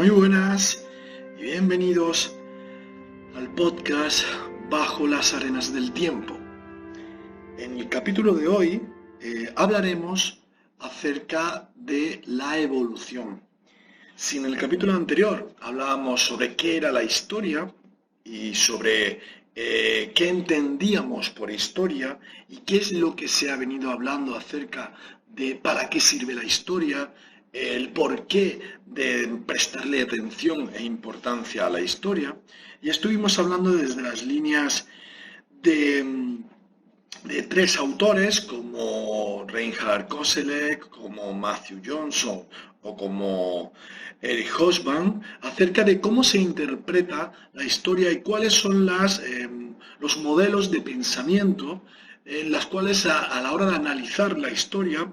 Muy buenas y bienvenidos al podcast Bajo las arenas del tiempo. En el capítulo de hoy hablaremos acerca de la evolución. Si en el capítulo anterior hablábamos sobre qué era la historia y sobre qué entendíamos por historia y qué es lo que se ha venido hablando acerca de para qué sirve la historia, el porqué de prestarle atención e importancia a la historia, y estuvimos hablando desde las líneas de tres autores como Reinhard Koselleck, como Matthew Johnson o como Eric Hobsbawm, acerca de cómo se interpreta la historia y cuáles son los modelos de pensamiento en las cuales a la hora de analizar la historia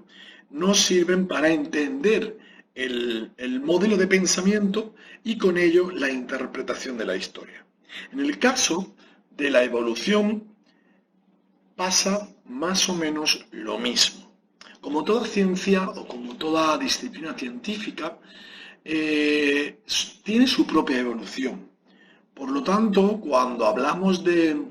nos sirven para entender el modelo de pensamiento y con ello la interpretación de la historia. En el caso de la evolución pasa más o menos lo mismo. Como toda ciencia o como toda disciplina científica, tiene su propia evolución. Por lo tanto, cuando hablamos de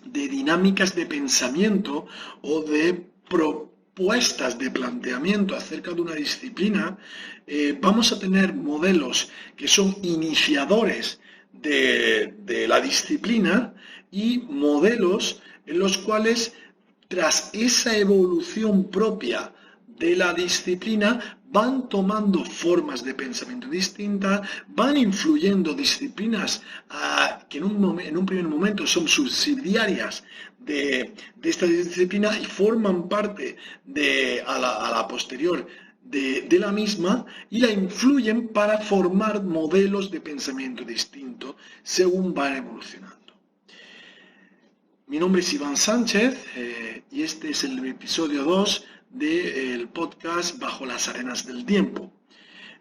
dinámicas de pensamiento o de propuestas de planteamiento acerca de una disciplina, vamos a tener modelos que son iniciadores de la disciplina y modelos en los cuales, tras esa evolución propia de la disciplina, van tomando formas de pensamiento distintas, van influyendo disciplinas que en un primer momento son subsidiarias de esta disciplina y forman parte a la posterior de la misma, y la influyen para formar modelos de pensamiento distintos según van evolucionando. Mi nombre es Iván Sánchez y este es el episodio 2 del podcast Bajo las arenas del tiempo.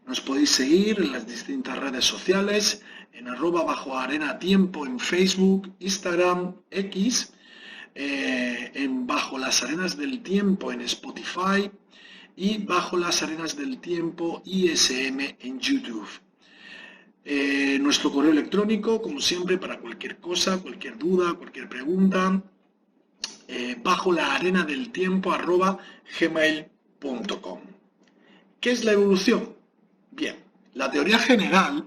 Nos podéis seguir en las distintas redes sociales, en @bajoarenatiempo en Facebook, Instagram, X, en Bajo las arenas del tiempo en Spotify y Bajo las arenas del tiempo ISM en YouTube. Nuestro correo electrónico, como siempre, para cualquier cosa, cualquier duda, cualquier pregunta, bajolaarenadeltiempo@gmail.com. ¿Qué es la evolución? Bien, la teoría general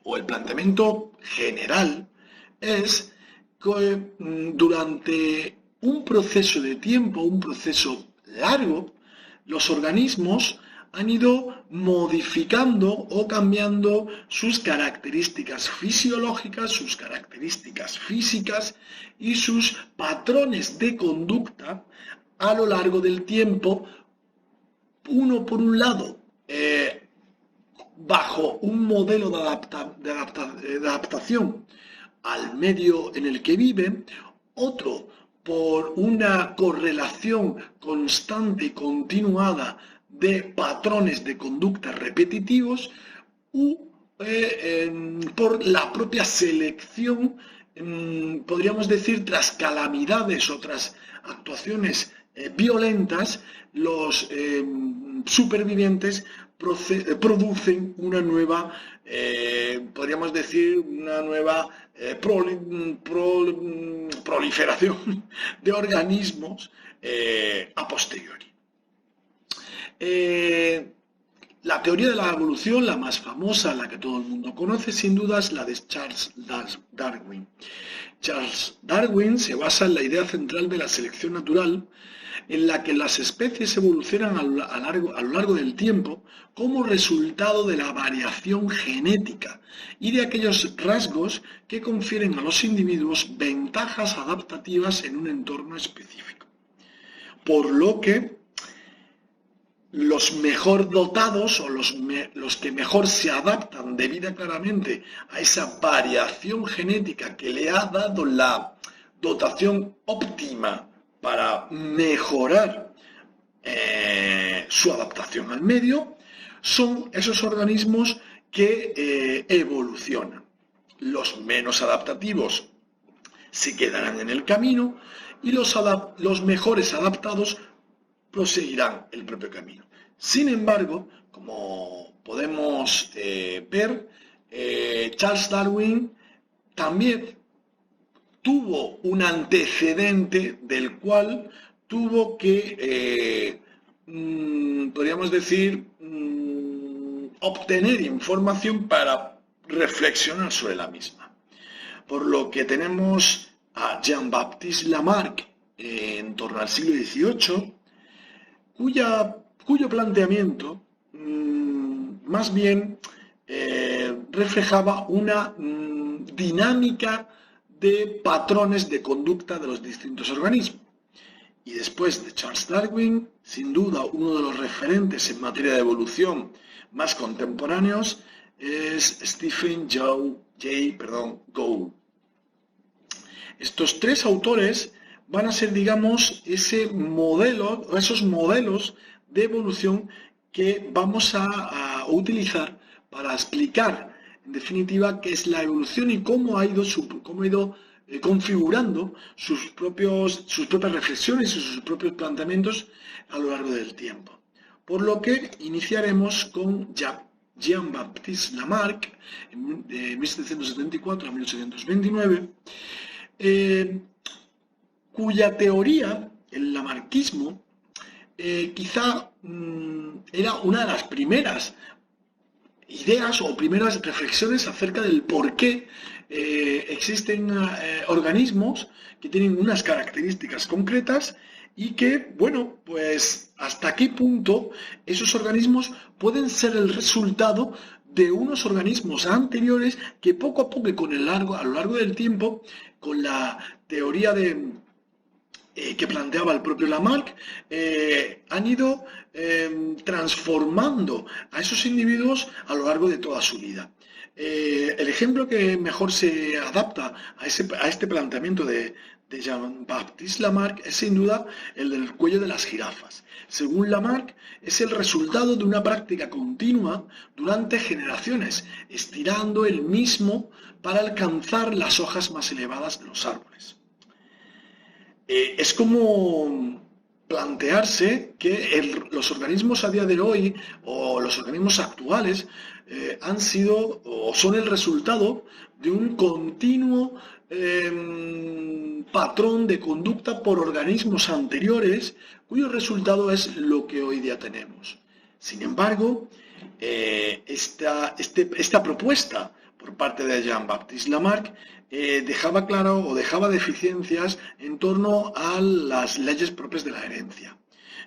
o el planteamiento general es que durante un proceso de tiempo, un proceso largo, los organismos han ido modificando o cambiando sus características fisiológicas, sus características físicas y sus patrones de conducta a lo largo del tiempo, uno por un lado, bajo un modelo de adaptación al medio en el que viven, otro por una correlación constante y continuada de patrones de conducta repetitivos, por la propia selección, podríamos decir, tras calamidades o tras actuaciones violentas, los supervivientes producen una nueva, podríamos decir, una nueva proliferación de organismos a posteriori. La teoría de la evolución, la más famosa, la que todo el mundo conoce, sin duda, es la de Charles Darwin. Charles Darwin se basa en la idea central de la selección natural, en la que las especies evolucionan a lo largo del tiempo como resultado de la variación genética y de aquellos rasgos que confieren a los individuos ventajas adaptativas en un entorno específico. Por lo que los mejor dotados o los que mejor se adaptan debido claramente a esa variación genética que le ha dado la dotación óptima para mejorar su adaptación al medio, son esos organismos que evolucionan. Los menos adaptativos se quedarán en el camino y los mejores adaptados proseguirán el propio camino. Sin embargo, como podemos ver, Charles Darwin también tuvo un antecedente del cual tuvo que, podríamos decir, obtener información para reflexionar sobre la misma. Por lo que tenemos a Jean-Baptiste Lamarck en torno al siglo XVIII, cuyo planteamiento más bien reflejaba una dinámica de patrones de conducta de los distintos organismos. Y después de Charles Darwin, sin duda uno de los referentes en materia de evolución más contemporáneos es Stephen Gould. Estos tres autores van a ser, digamos, ese modelo, o esos modelos de evolución que vamos a utilizar para explicar, en definitiva, qué es la evolución y cómo ha ido configurando sus propias reflexiones y sus propios planteamientos a lo largo del tiempo. Por lo que iniciaremos con Jean-Baptiste Lamarck, de 1774 a 1829, cuya teoría, el lamarquismo, quizá era una de las primeras ideas o primeras reflexiones acerca del por qué existen organismos que tienen unas características concretas y que, bueno, pues hasta qué punto esos organismos pueden ser el resultado de unos organismos anteriores que poco a poco y a lo largo del tiempo, con la teoría que planteaba el propio Lamarck, han ido transformando a esos individuos a lo largo de toda su vida. El ejemplo que mejor se adapta a este planteamiento de Jean-Baptiste Lamarck es sin duda el del cuello de las jirafas. Según Lamarck, es el resultado de una práctica continua durante generaciones, estirando el mismo para alcanzar las hojas más elevadas de los árboles. Es como plantearse que los organismos a día de hoy o los organismos actuales han sido o son el resultado de un continuo patrón de conducta por organismos anteriores cuyo resultado es lo que hoy día tenemos. Sin embargo, esta propuesta por parte de Jean-Baptiste Lamarck dejaba claro o dejaba deficiencias en torno a las leyes propias de la herencia.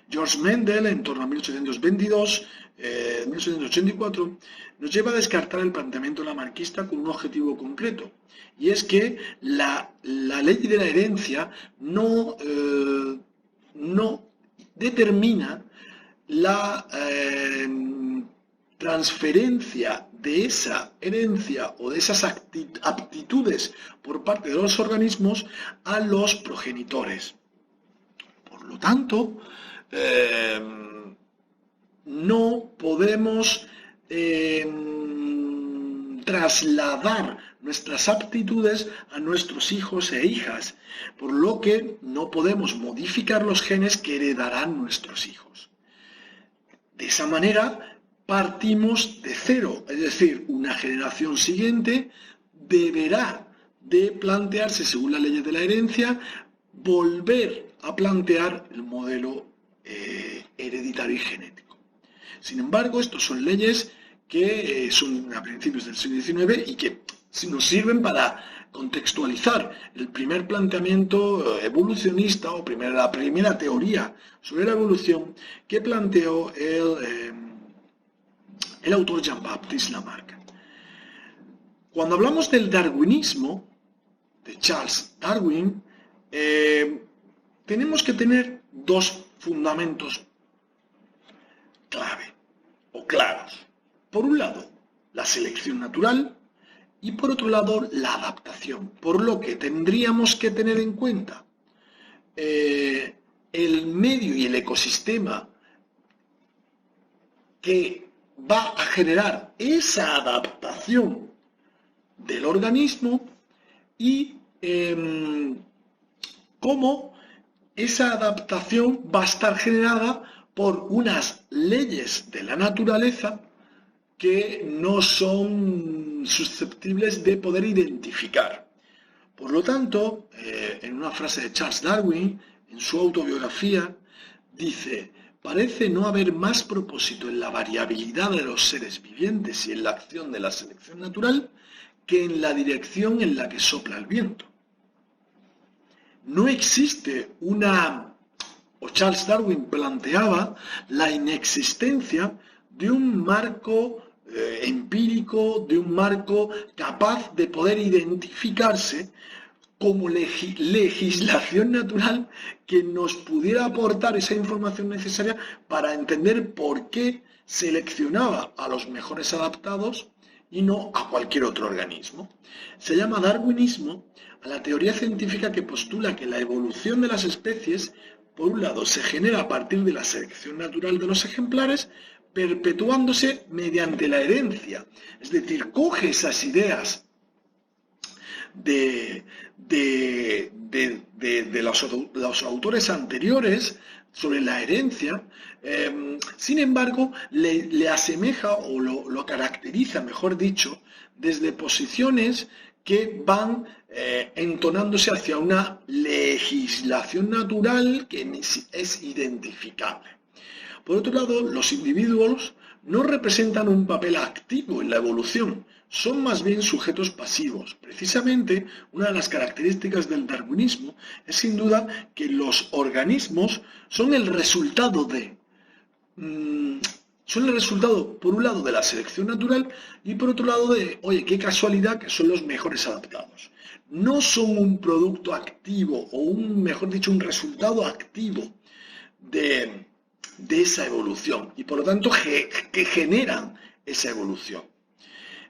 George Mendel, en torno a 1884, nos lleva a descartar el planteamiento lamarquista con un objetivo concreto, y es que la ley de la herencia no determina la transferencia de esa herencia o de esas aptitudes por parte de los organismos a los progenitores. Por lo tanto, no podemos trasladar nuestras aptitudes a nuestros hijos e hijas, por lo que no podemos modificar los genes que heredarán nuestros hijos. De esa manera, partimos de cero, es decir, una generación siguiente deberá de plantearse, según las leyes de la herencia, volver a plantear el modelo hereditario y genético. Sin embargo, estas son leyes que son a principios del siglo XIX y que nos sirven para contextualizar el primer planteamiento evolucionista o la primera teoría sobre la evolución que planteó el autor Jean-Baptiste Lamarck. Cuando hablamos del darwinismo, de Charles Darwin, tenemos que tener dos fundamentos clave o claros. Por un lado, la selección natural y por otro lado, la adaptación. Por lo que tendríamos que tener en cuenta el medio y el ecosistema que va a generar esa adaptación del organismo y cómo esa adaptación va a estar generada por unas leyes de la naturaleza que no son susceptibles de poder identificar. Por lo tanto, en una frase de Charles Darwin, en su autobiografía, dice: parece no haber más propósito en la variabilidad de los seres vivientes y en la acción de la selección natural que en la dirección en la que sopla el viento. No existe o Charles Darwin planteaba la inexistencia de un marco empírico, de un marco capaz de poder identificarse como legislación natural que nos pudiera aportar esa información necesaria para entender por qué seleccionaba a los mejores adaptados y no a cualquier otro organismo. Se llama darwinismo a la teoría científica que postula que la evolución de las especies, por un lado, se genera a partir de la selección natural de los ejemplares, perpetuándose mediante la herencia. Es decir, coge esas ideas de los autores anteriores sobre la herencia, sin embargo, le asemeja o lo caracteriza, mejor dicho, desde posiciones que van entonándose hacia una legislación natural que es identificable. Por otro lado, los individuos no representan un papel activo en la evolución, son más bien sujetos pasivos. Precisamente, una de las características del darwinismo es sin duda que los organismos son el resultado por un lado, de la selección natural y por otro lado oye, qué casualidad que son los mejores adaptados. No son un producto activo o mejor dicho, un resultado activo de esa evolución y por lo tanto que generan esa evolución.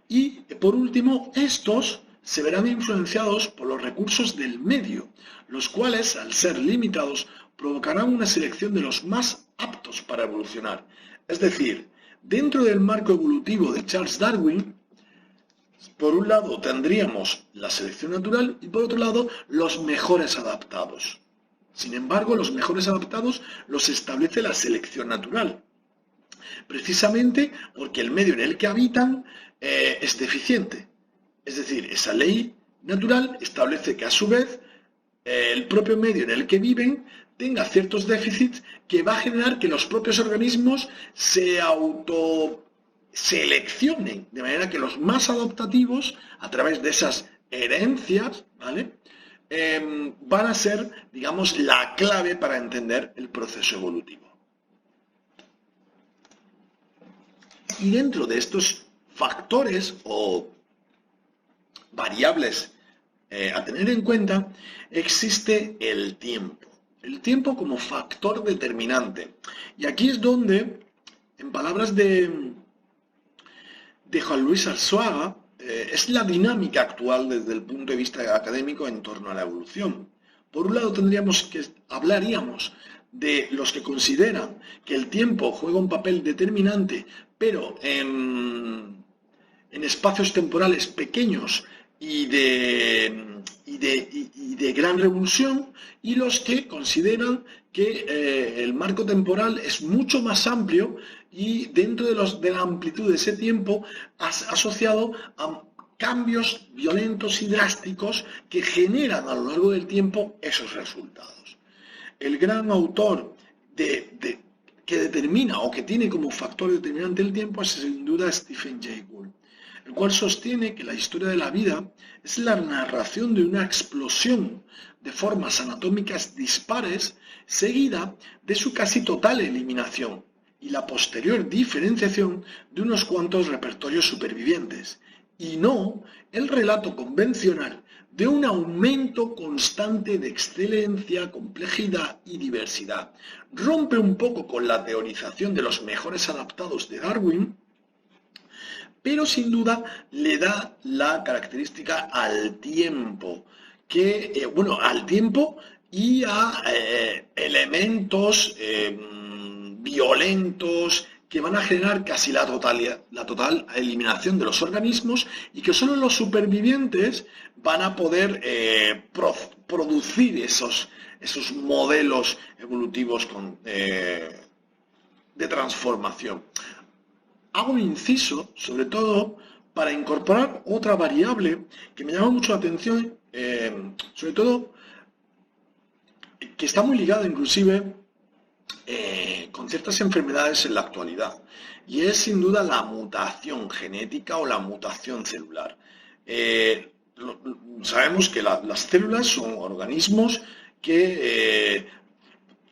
Y por último, estos se verán influenciados por los recursos del medio, los cuales, al ser limitados, provocarán una selección de los más aptos para evolucionar. Es decir, dentro del marco evolutivo de Charles Darwin, por un lado tendríamos la selección natural y por otro lado los mejores adaptados. Sin embargo, los mejores adaptados los establece la selección natural, precisamente porque el medio en el que habitan es deficiente. Es decir, esa ley natural establece que a su vez el propio medio en el que viven tenga ciertos déficits que va a generar que los propios organismos se autoseleccionen, de manera que los más adaptativos, a través de esas herencias, ¿vale?, van a ser, digamos, la clave para entender el proceso evolutivo. Y dentro de estos factores o variables a tener en cuenta, existe el tiempo. El tiempo como factor determinante. Y aquí es donde, en palabras de Juan Luis Arzuaga, es la dinámica actual desde el punto de vista académico en torno a la evolución. Por un lado hablaríamos de los que consideran que el tiempo juega un papel determinante, pero en espacios temporales pequeños y de gran revulsión, y los que consideran que el marco temporal es mucho más amplio y dentro de la amplitud de ese tiempo asociado a cambios violentos y drásticos que generan a lo largo del tiempo esos resultados. El gran autor que determina o que tiene como factor determinante el tiempo es sin duda Stephen Jay Gould, el cual sostiene que la historia de la vida es la narración de una explosión de formas anatómicas dispares seguida de su casi total eliminación y la posterior diferenciación de unos cuantos repertorios supervivientes, y no el relato convencional de un aumento constante de excelencia, complejidad y diversidad. Rompe un poco con la teorización de los mejores adaptados de Darwin, pero sin duda le da la característica al tiempo, al tiempo y a elementos violentos que van a generar casi la total eliminación de los organismos y que solo los supervivientes van a poder producir esos modelos evolutivos de transformación. Hago un inciso, sobre todo, para incorporar otra variable que me llama mucho la atención, sobre todo, que está muy ligada inclusive con ciertas enfermedades en la actualidad, y es sin duda la mutación genética o la mutación celular. Sabemos que las células son organismos que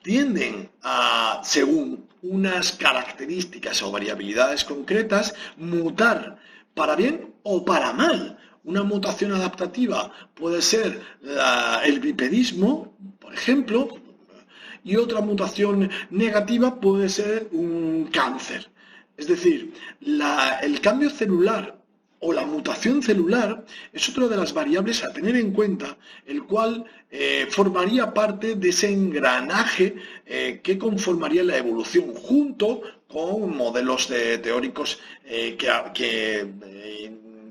tienden a, según unas características o variabilidades concretas, mutar para bien o para mal. Una mutación adaptativa puede ser el bipedismo, por ejemplo, y otra mutación negativa puede ser un cáncer. Es decir, el cambio celular o la mutación celular es otra de las variables a tener en cuenta, el cual formaría parte de ese engranaje que conformaría la evolución, junto con modelos teóricos que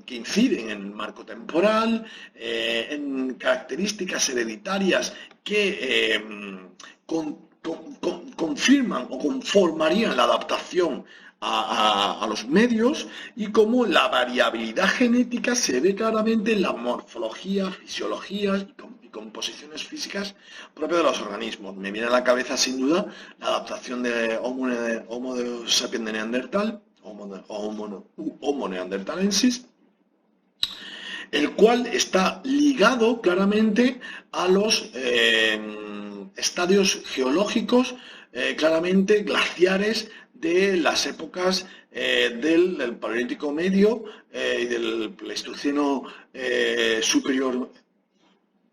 inciden en el marco temporal, en características hereditarias que confirman o conformarían la adaptación a los medios, y cómo la variabilidad genética se ve claramente en la morfología, fisiología y composiciones físicas propias de los organismos. Me viene a la cabeza sin duda la adaptación de Homo sapiens de Neandertal, Homo neanderthalensis, el cual está ligado claramente a los estadios geológicos claramente glaciares de las épocas del Paleolítico Medio y del Pleistoceno superior,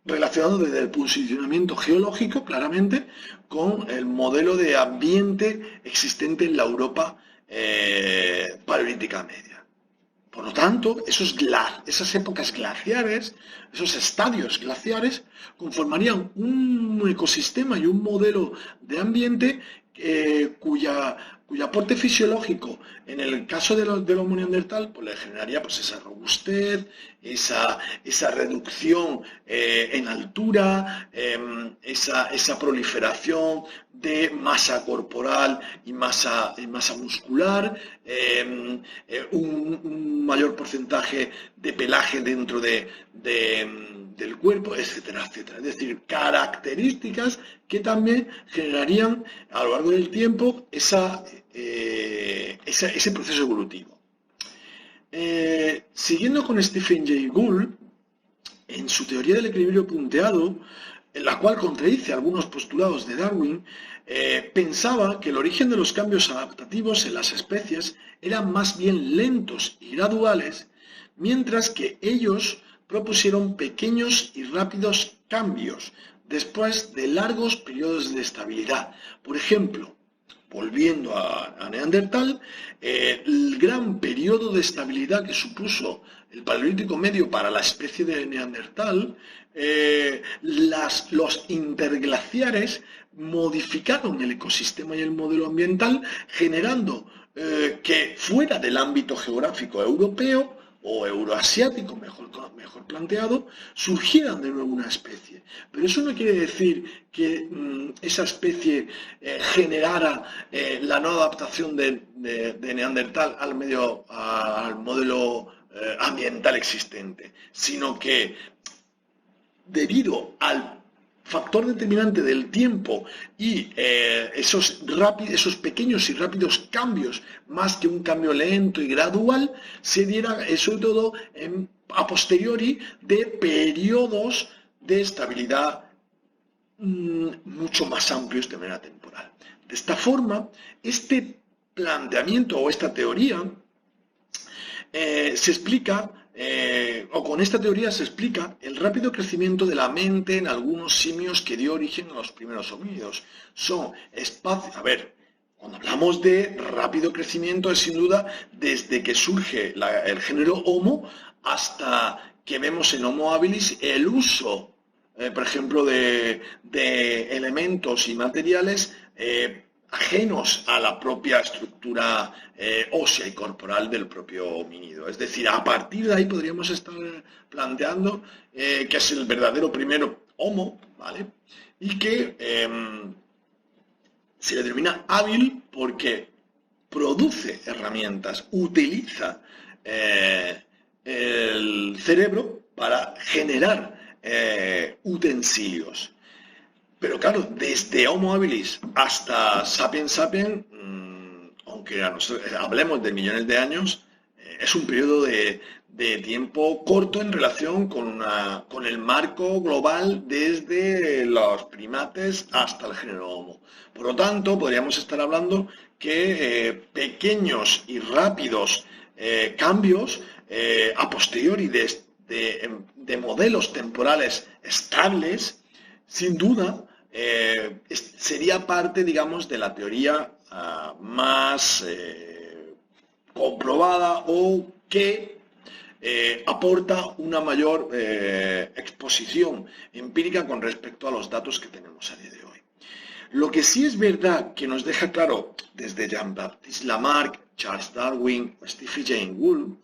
relacionado desde el posicionamiento geológico claramente con el modelo de ambiente existente en la Europa paleolítica media. Por lo tanto, esas épocas glaciares, esos estadios glaciares, conformarían un ecosistema y un modelo de ambiente cuyo aporte fisiológico, en el caso del Homo neandertal, pues le generaría pues esa robustez, esa reducción en altura, esa proliferación de masa corporal y masa muscular, un mayor porcentaje de pelaje dentro del cuerpo, etcétera, etcétera. Es decir, características que también generarían a lo largo del tiempo ese proceso evolutivo. Siguiendo con Stephen Jay Gould, en su teoría del equilibrio punteado, en la cual contradice algunos postulados de Darwin, pensaba que el origen de los cambios adaptativos en las especies eran más bien lentos y graduales, mientras que ellos propusieron pequeños y rápidos cambios después de largos periodos de estabilidad. Por ejemplo, volviendo a Neandertal, el gran periodo de estabilidad que supuso el Paleolítico Medio para la especie de Neandertal, los interglaciares modificaron el ecosistema y el modelo ambiental, generando que fuera del ámbito geográfico europeo o euroasiático, mejor planteado, surgieran de nuevo una especie. Pero eso no quiere decir que esa especie generara la no adaptación de Neandertal al modelo ambiental existente, sino que debido al factor determinante del tiempo y esos pequeños y rápidos cambios, más que un cambio lento y gradual, se diera sobre todo a posteriori de periodos de estabilidad mucho más amplios de manera temporal. De esta forma, este planteamiento o esta teoría se explica, o con esta teoría se explica el rápido crecimiento de la mente en algunos simios que dio origen a los primeros homínidos. Cuando hablamos de rápido crecimiento es sin duda desde que surge el género Homo hasta que vemos en Homo habilis el uso, por ejemplo, de elementos y materiales ajenos a la propia estructura ósea y corporal del propio homínido. Es decir, a partir de ahí podríamos estar planteando que es el verdadero primero Homo, ¿vale? y que se le denomina hábil porque produce herramientas, utiliza el cerebro para generar utensilios. Pero claro, desde Homo habilis hasta Sapiens sapiens, aunque hablemos de millones de años, es un periodo de tiempo corto en relación con el marco global desde los primates hasta el género Homo. Por lo tanto, podríamos estar hablando que pequeños y rápidos cambios a posteriori de modelos temporales estables, sin duda, sería parte, digamos, de la teoría más comprobada o que aporta una mayor exposición empírica con respecto a los datos que tenemos a día de hoy. Lo que sí es verdad que nos deja claro desde Jean-Baptiste Lamarck, Charles Darwin, Stephen Jay Gould,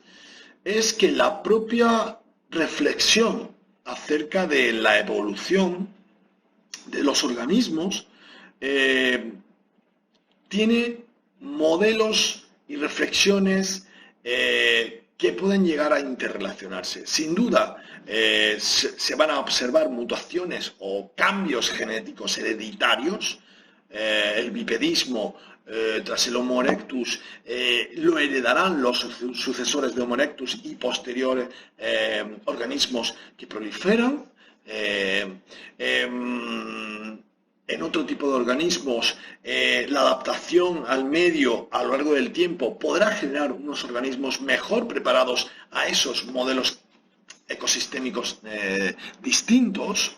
es que la propia reflexión acerca de la evolución de los organismos tiene modelos y reflexiones que pueden llegar a interrelacionarse. Sin duda, se van a observar mutaciones o cambios genéticos hereditarios. El bipedismo tras el Homo erectus lo heredarán los sucesores de Homo erectus y posteriores organismos que proliferan. En otro tipo de organismos, la adaptación al medio a lo largo del tiempo podrá generar unos organismos mejor preparados a esos modelos ecosistémicos distintos.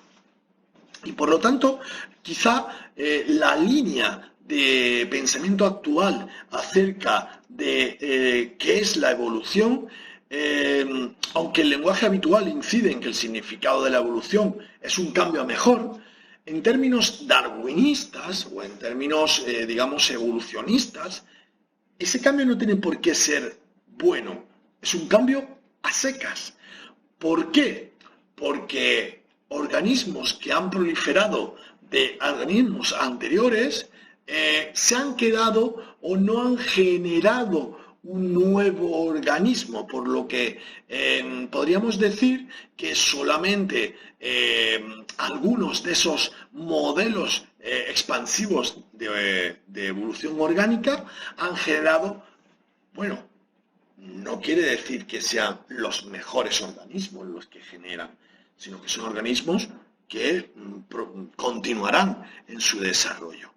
Y por lo tanto, quizá la línea de pensamiento actual acerca de qué es la evolución, aunque el lenguaje habitual incide en que el significado de la evolución es un cambio a mejor, en términos darwinistas o en términos, digamos, evolucionistas, ese cambio no tiene por qué ser bueno, es un cambio a secas. ¿Por qué? Porque organismos que han proliferado de organismos anteriores se han quedado o no han generado un nuevo organismo, por lo que podríamos decir que solamente algunos de esos modelos expansivos de evolución orgánica han generado, bueno, no quiere decir que sean los mejores organismos los que generan, sino que son organismos que continuarán en su desarrollo.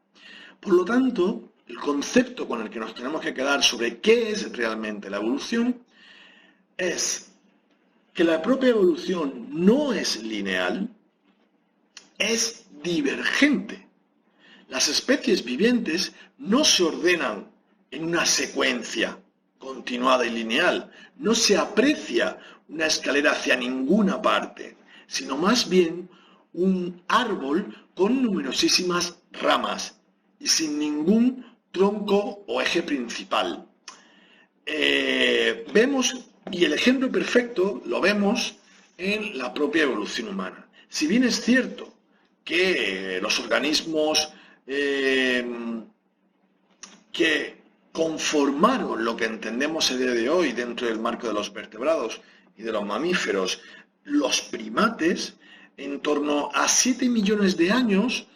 Por lo tanto, el concepto con el que nos tenemos que quedar sobre qué es realmente la evolución es que la propia evolución no es lineal, es divergente. Las especies vivientes no se ordenan en una secuencia continuada y lineal, no se aprecia una escalera hacia ninguna parte, sino más bien un árbol con numerosísimas ramas y sin ningún tronco o eje principal. Vemos, y el ejemplo perfecto lo vemos en la propia evolución humana. Si bien es cierto que los organismos que conformaron lo que entendemos a día de hoy dentro del marco de los vertebrados y de los mamíferos, los primates, en torno a 7 millones de años,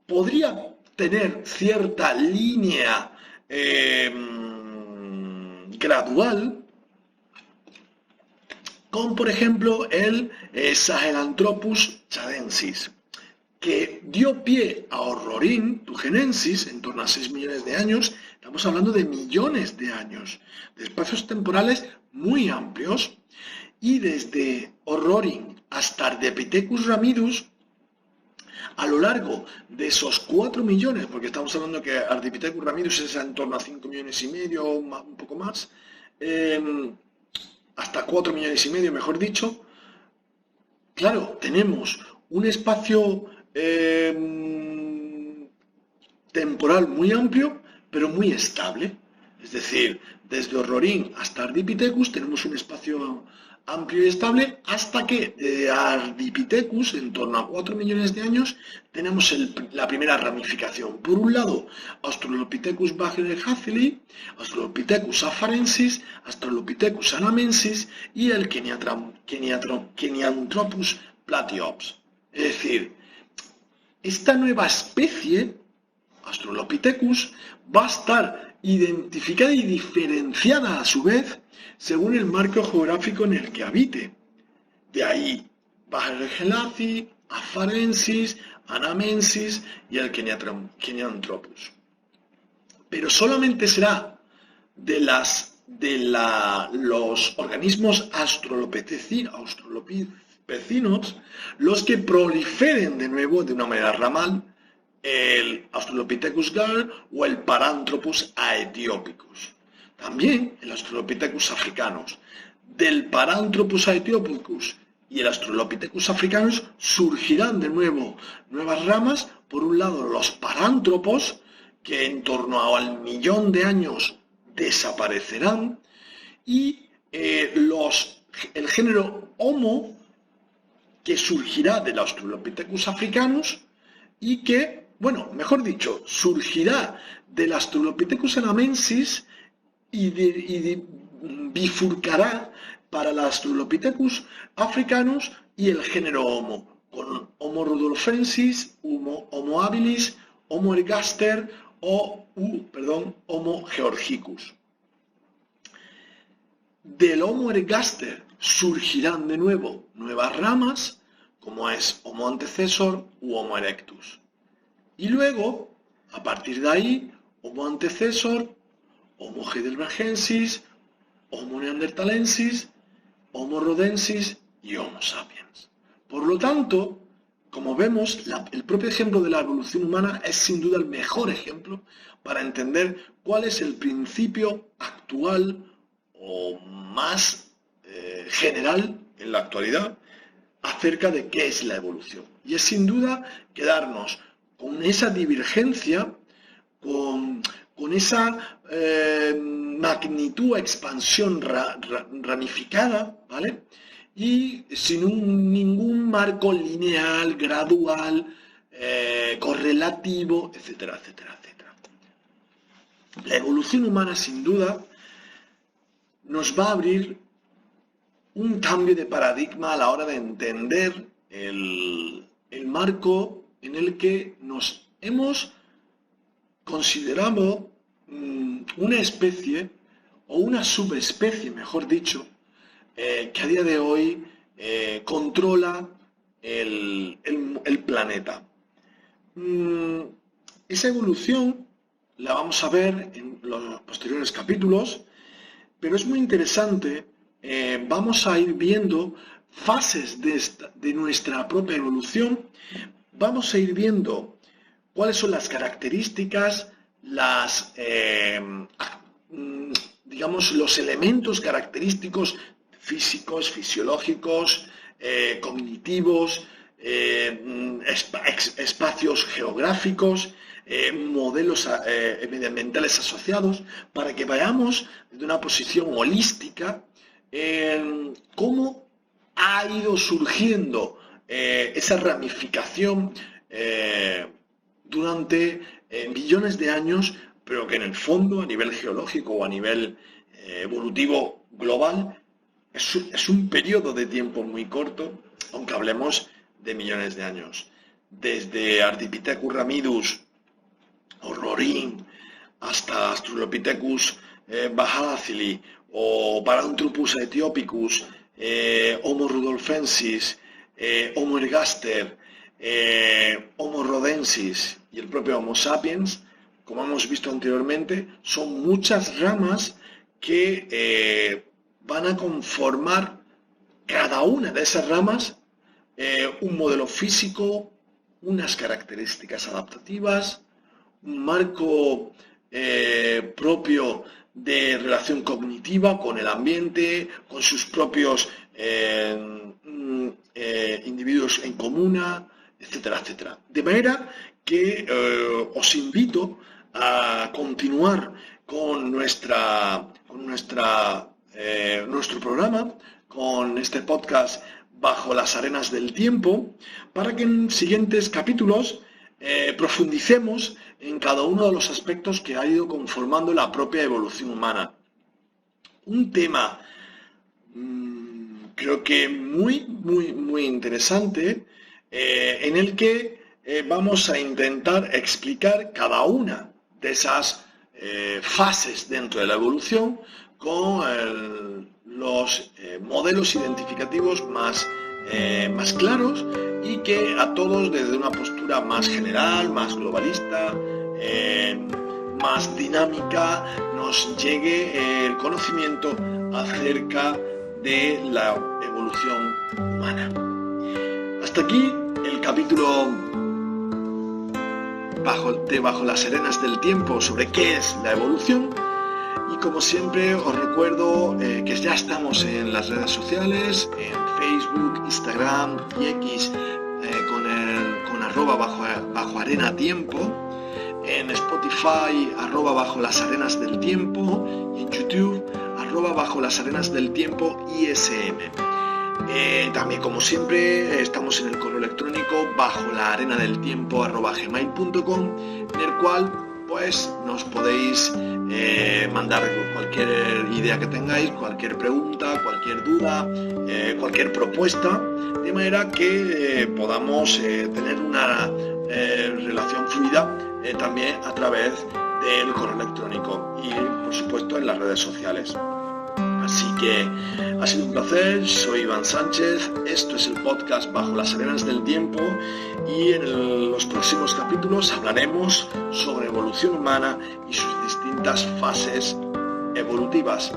podría tener cierta línea gradual, como por ejemplo el Sahelanthropus chadensis, que dio pie a Orrorin-tugenensis en torno a 6 millones de años. Estamos hablando de millones de años, de espacios temporales muy amplios, y desde Orrorin hasta Ardipithecus ramidus, a lo largo de esos 4 millones, porque estamos hablando que Ardipithecus ramidus es en torno a 5 millones y medio, un poco más, hasta 4 millones y medio, mejor dicho, claro, tenemos un espacio temporal muy amplio, pero muy estable. Es decir, desde Orrorin hasta Ardipithecus tenemos un espacio amplio y estable hasta que de Ardipithecus, en torno a 4 millones de años, tenemos la primera ramificación. Por un lado, Australopithecus baghelhazeli, Australopithecus afarensis, Australopithecus anamensis y el Kenyanthropus platyops. Es decir, esta nueva especie, Australopithecus, va a estar identificada y diferenciada a su vez según el marco geográfico en el que habite. De ahí Baghelhazeli, Afarensis, Anamensis y el Kenyanthropus. Pero solamente será de los organismos australopithecinos los que proliferen de nuevo de una manera ramal el Australopithecus gar o el Paranthropus aethiopicus. También el Australopithecus africanus. Del Paranthropus aethiopicus y el Australopithecus africanus surgirán de nuevo nuevas ramas. Por un lado, los parántropos, que en torno al 1.000.000 de años desaparecerán, y el género Homo, que surgirá del Australopithecus africanus y que, bueno, mejor dicho, surgirá del Australopithecus anamensis y bifurcará para el Australopithecus africanus y el género Homo, con Homo rudolfensis, Homo habilis, Homo ergaster Homo georgicus. Del Homo ergaster surgirán de nuevo nuevas ramas, como es Homo antecessor u Homo erectus. Y luego, a partir de ahí, Homo antecessor, Homo heidelbergensis, Homo neanderthalensis, Homo rhodensis y Homo sapiens. Por lo tanto, como vemos, el propio ejemplo de la evolución humana es sin duda el mejor ejemplo para entender cuál es el principio actual o más general en la actualidad acerca de qué es la evolución. Y es sin duda quedarnos con esa divergencia, con esa magnitud, expansión ramificada, ¿vale? Y sin ningún marco lineal, gradual, correlativo, etcétera, etcétera, etcétera. La evolución humana, sin duda, nos va a abrir un cambio de paradigma a la hora de entender el marco en el que nos hemos considerado una especie o una subespecie, mejor dicho, que a día de hoy controla el planeta. Esa evolución la vamos a ver en los posteriores capítulos, pero es muy interesante. Vamos a ir viendo fases de nuestra propia evolución. Vamos a ir viendo cuáles son las características, digamos, los elementos característicos físicos, fisiológicos, cognitivos, espacios geográficos, modelos medioambientales asociados, para que veamos desde una posición holística cómo ha ido surgiendo esa ramificación durante millones de años, pero que en el fondo, a nivel geológico o a nivel evolutivo global, es un periodo de tiempo muy corto, aunque hablemos de millones de años. Desde Ardipithecus ramidus o Rorin hasta Australopithecus baghelhazeli o Paranthropus aethiopicus, Homo rudolfensis, Homo ergaster, Homo rhodensis y el propio Homo sapiens, como hemos visto anteriormente, son muchas ramas que van a conformar cada una de esas ramas un modelo físico, unas características adaptativas, un marco propio de relación cognitiva con el ambiente, con sus propios individuos en comuna, etcétera, etcétera. De manera que os invito a continuar con nuestro programa, con este podcast Bajo las arenas del tiempo, para que en siguientes capítulos profundicemos en cada uno de los aspectos que ha ido conformando la propia evolución humana. Un tema creo que muy interesante, en el que vamos a intentar explicar cada una de esas fases dentro de la evolución con los modelos identificativos más claros y que a todos desde una postura más general, más globalista, más dinámica, nos llegue el conocimiento acerca de la evolución humana. Hasta aquí el capítulo bajo las arenas del tiempo sobre qué es la evolución. Y como siempre os recuerdo que ya estamos en las redes sociales, en Facebook, Instagram y X con arroba bajo arena tiempo, en Spotify @bajo las arenas del tiempo y en YouTube @bajo las arenas del tiempo ISM. También como siempre estamos en el correo electrónico bajo la arena del tiempo @gmail.com, en el cual pues nos podéis mandar cualquier idea que tengáis, cualquier pregunta, cualquier duda, cualquier propuesta, de manera que podamos tener una relación fluida también a través del correo electrónico y por supuesto en las redes sociales. Así que ha sido un placer, soy Iván Sánchez, esto es el podcast Bajo las arenas del tiempo y en los próximos capítulos hablaremos sobre evolución humana y sus distintas fases evolutivas.